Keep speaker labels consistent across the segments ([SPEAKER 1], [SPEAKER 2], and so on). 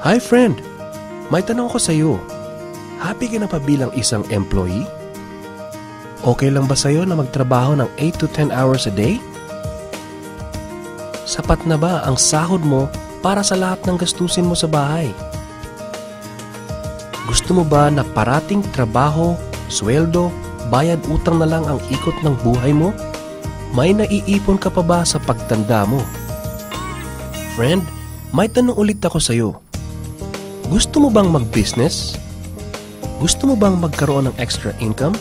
[SPEAKER 1] Hi friend! May tanong ko sa'yo. Happy ka na pa bilang isang employee? Okay lang ba sa'yo na magtrabaho ng 8 to 10 hours a day? Sapat na ba ang sahod mo para sa lahat ng gastusin mo sa bahay? Gusto mo ba na parating trabaho, sweldo, bayad utang na lang ang ikot ng buhay mo? May naiipon ka pa ba sa pagtanda mo? Friend, may tanong ulit ako sa'yo. Gusto mo bang mag-business? Gusto mo bang magkaroon ng extra income?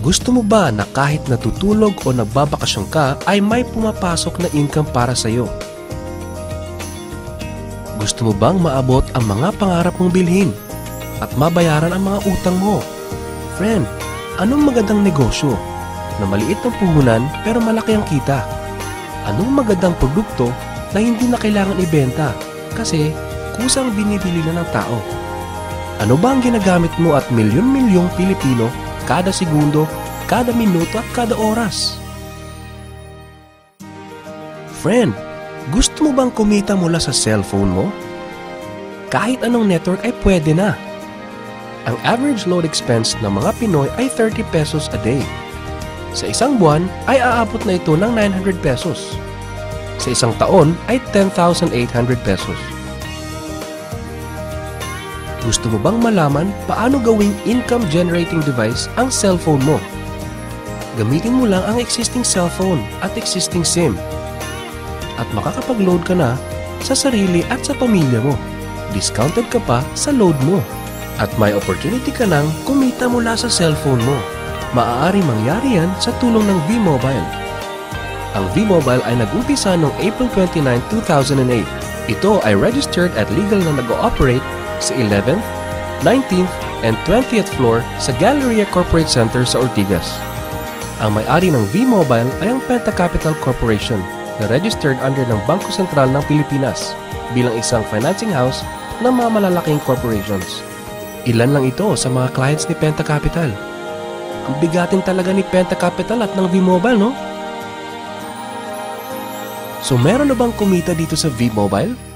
[SPEAKER 1] Gusto mo ba na kahit natutulog o nagbabakasyon ka ay may pumapasok na income para sa'yo? Gusto mo bang maabot ang mga pangarap mong bilhin at mabayaran ang mga utang mo? Friend, anong magandang negosyo na maliit ang puhunan pero malaki ang kita? Anong magandang produkto na hindi na kailangan ibenta kasi kusang binibili na ng tao? Ano ba ang ginagamit mo at milyon-milyong Pilipino kada segundo, kada minuto at kada oras? Friend, gusto mo bang kumita mula sa cellphone mo? Kahit anong network ay pwede na. Ang average load expense ng mga Pinoy ay 30 pesos a day. Sa isang buwan ay aabot na ito ng 900 pesos. Sa isang taon ay 10,800 pesos. Gusto mo bang malaman paano gawing income-generating device ang cellphone mo? Gamitin mo lang ang existing cellphone at existing SIM. At makakapag-load ka na sa sarili at sa pamilya mo. Discounted ka pa sa load mo. At may opportunity ka nang kumita mula sa cellphone mo. Maaari mangyari yan sa tulong ng V-Mobile. Ang V-Mobile ay nag-umpisa noong April 29, 2008. Ito ay registered at legal na nag-ooperate sa 11th, 19th, and 20th floor sa Galleria Corporate Center sa Ortigas. Ang may-ari ng V-Mobile ay ang Penta Capital Corporation na registered under ng Bangko Sentral ng Pilipinas bilang isang financing house ng mga malalaking corporations. Ilan lang ito sa mga clients ni Penta Capital. Ang bigatin talaga ni Penta Capital at ng V-Mobile, no? So meron na bang kumita dito sa V-Mobile?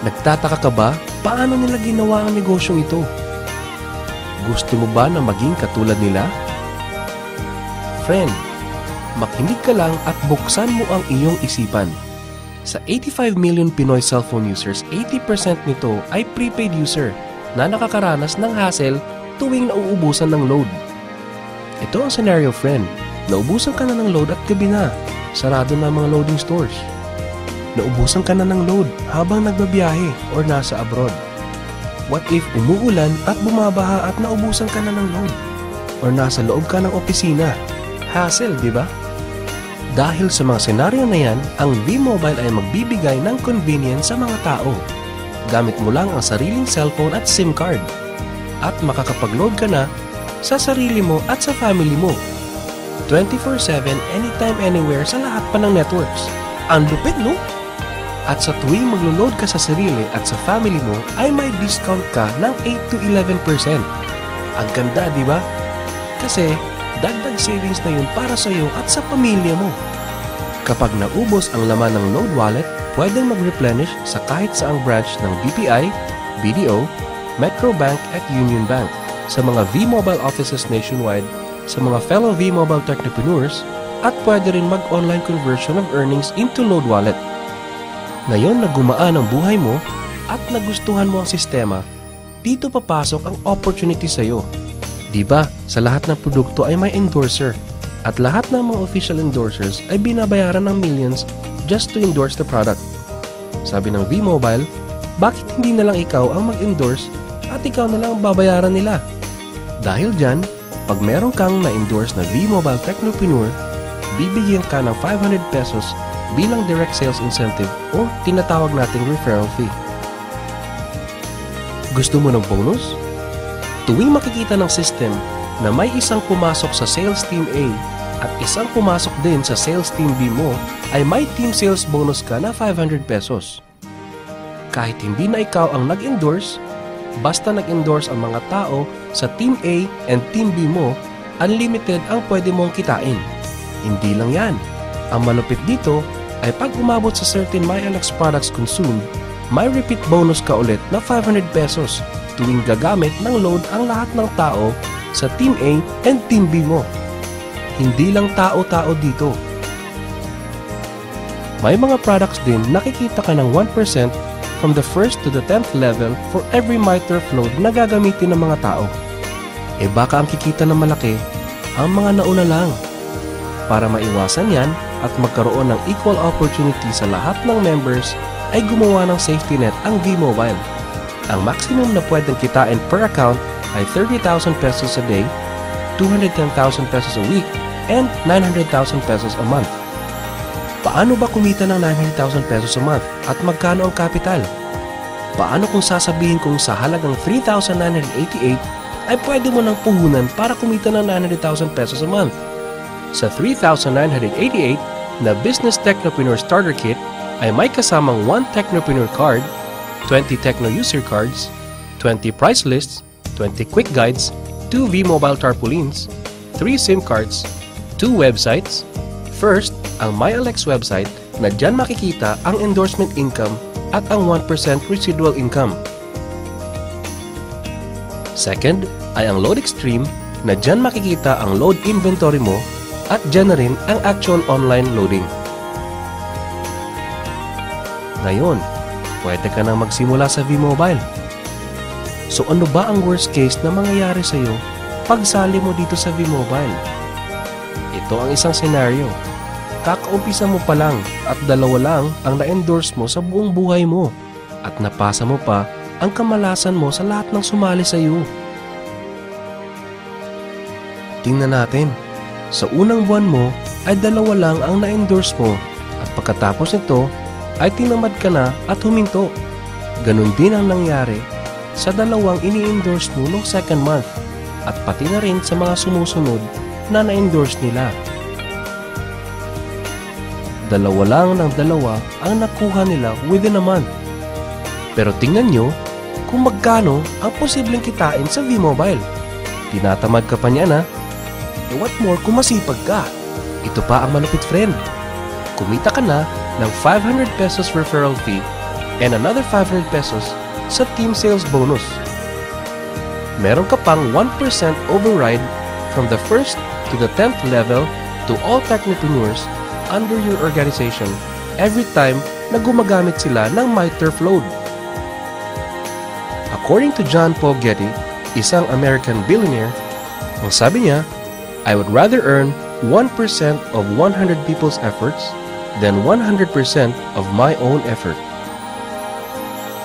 [SPEAKER 1] Nagtataka ka ba paano nila ginawa ang negosyong ito? Gusto mo ba na maging katulad nila? Friend, makinig ka lang at buksan mo ang iyong isipan. Sa 85 million Pinoy cellphone users, 80% nito ay prepaid user na nakakaranas ng hassle tuwing nauubusan ng load. Ito ang scenario, friend. Naubusan ka na ng load at gabi na. Sarado na ang mga loading stores. Naubusan ka na ng load habang nagbabiyahe or nasa abroad. What if umuulan at bumabaha at naubusan ka na ng load? Or nasa loob ka ng opisina? Hassle, di ba? Dahil sa mga senaryo na yan, ang V-Mobile ay magbibigay ng convenience sa mga tao. Gamit mo lang ang sariling cellphone at SIM card. At makakapag-load ka na sa sarili mo at sa family mo. 24/7, anytime, anywhere sa lahat pa ng networks. Ang lupit, no? At sa tuwing maglo-load ka sa sarili at sa family mo, ay may discount ka ng 8 to 11%. Ang ganda, di ba? Kasi dagdag savings na yun para sa iyo at sa pamilya mo. Kapag naubos ang laman ng load wallet, pwedeng mag-replenish sa kahit saang branch ng BPI, BDO, Metro Bank at Union Bank, sa mga V-Mobile offices nationwide, sa mga fellow V-Mobile technopreneurs, at pwede rin mag-online conversion of earnings into load wallet. Ngayon na gumaan ang buhay mo at nagustuhan mo ang sistema, dito papasok ang opportunity sa iyo. Diba, sa lahat ng produkto ay may endorser at lahat ng mga official endorsers ay binabayaran ng millions just to endorse the product. Sabi ng V-Mobile, bakit hindi na lang ikaw ang mag-endorse at ikaw na lang ang babayaran nila? Dahil dyan, pag meron kang na-endorse na V-Mobile Technopreneur, bibigyan ka ng 500 pesos bilang direct sales incentive o tinatawag nating referral fee. Gusto mo ng bonus? Tuwing makikita ng system na may isang pumasok sa sales team A at isang pumasok din sa sales team B mo, ay may team sales bonus ka na 500 pesos. Kahit hindi na ikaw ang nag-endorse, basta nag-endorse ang mga tao sa team A and team B mo, unlimited ang pwede mong kitain. Hindi lang yan. Ang malupit dito ay pag umabot sa certain MyLX products consumed, may repeat bonus ka ulit na 500 pesos tuwing gagamit ng load ang lahat ng tao sa team A and team B mo. Hindi lang tao-tao dito. May mga products din nakikita ka ng 1% from the 1st to the 10th level for every MyTurf load na gagamitin ng mga tao. E baka ang kikita ng malaki ang mga nauna lang. Para maiwasan yan at magkaroon ng equal opportunity sa lahat ng members, ay gumawa ng safety net ang V-Mobile. Ang maximum na pwedeng kitain per account ay 30,000 pesos a day, 210,000 pesos a week, and 900,000 pesos a month. Paano ba kumita ng 900,000 pesos a month at magkano ang capital? Paano kung sasabihin kong sa halagang 3,988 ay pwede mo nang puhunan para kumita ng 900,000 pesos a month? Sa 3,988 na Business Technopreneur Starter Kit ay may kasamang 1 Technopreneur Card, 20 Techno User Cards, 20 Price Lists, 20 Quick Guides, 2 V-Mobile Tarpaulins, 3 SIM cards, 2 websites. First, ang MyLX website na dyan makikita ang endorsement income at ang 1% residual income. Second, ay ang Load Extreme na dyan makikita ang load inventory mo at dyan na rin ang actual online loading. Ngayon, pwede ka nang magsimula sa V-Mobile. So ano ba ang worst case na mangyayari sa iyo pag sali mo dito sa V-Mobile? Ito ang isang senaryo. Kakaumpisa mo pa lang at 2 lang ang na-endorse mo sa buong buhay mo at napasa mo pa ang kamalasan mo sa lahat ng sumali sa iyo. Tingnan natin. Sa unang buwan mo ay 2 lang ang na-endorse mo at pagkatapos nito ay tinamad ka na at huminto. Ganon din ang nangyari sa 2 ini-endorse mo noong second month at pati na rin sa mga sumusunod na na-endorse nila. 2 lang ng 2 ang nakuha nila within a month. Pero tingnan nyo kung magkano ang posibleng kitain sa V-Mobile. Tinatamad ka pa niya na? E what more kung masipag ka? Ito pa ang malupit, friend. Kumita ka na ng 500 pesos referral fee and another 500 pesos sa team sales bonus. Meron ka pang 1% override from the 1st to the 10th level to all technopreneurs under your organization every time na gumagamit sila ng MyTurf load. According to John Paul Getty, isang American billionaire, ang sabi niya, I would rather earn 1% of 100 people's efforts than 100% of my own effort.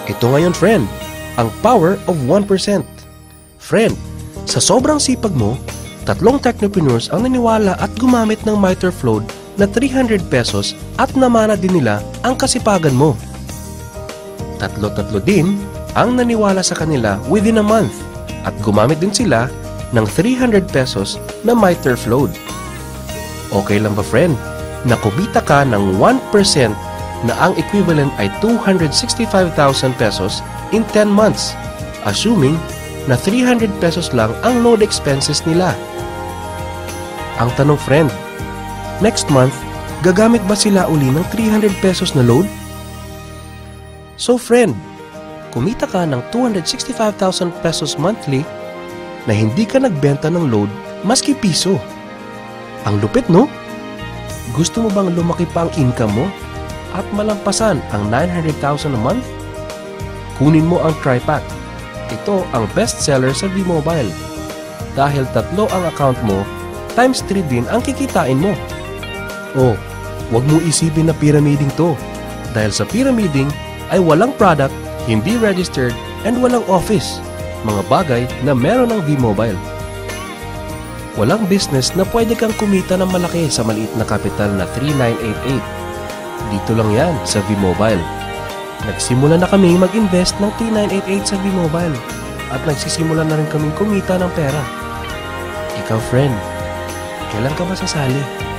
[SPEAKER 1] Ito ngayon, friend, ang power of 1%. Friend, sa sobrang sipag mo, 3 technopreneurs ang naniwala at gumamit ng MyTurf load na 300 pesos at namana din nila ang kasipagan mo. 3 din ang naniwala sa kanila within a month at gumamit din sila ng 300 pesos na MyTurf load. Okay lang ba, friend, na kumita ka ng 1% na ang equivalent ay 265,000 pesos in 10 months, assuming na 300 pesos lang ang load expenses nila? Ang tanong, friend, next month, gagamit ba sila uli ng 300 pesos na load? So friend, kumita ka ng 265,000 pesos monthly na hindi ka nagbenta ng load maski piso. Ang lupit, no? Gusto mo bang lumaki pa ang income mo at malampasan ang 900,000 a month? Kunin mo ang TriPack. Ito ang best seller sa V-Mobile. Dahil 3 ang account mo, times 3 din ang kikitain mo. Oh, wag mo isipin na pyramiding to. Dahil sa pyramiding ay walang product, hindi registered, and walang office. Mga bagay na meron ng V-Mobile. Walang business na pwede kang kumita ng malaki sa maliit na kapital na 3,988. Dito lang yan sa V-Mobile. Nagsimula na kami mag-invest ng 3,988 sa V-Mobile. at nagsisimula na rin kaming kumita ng pera. Ikaw, friend, kailan ka ba sasali?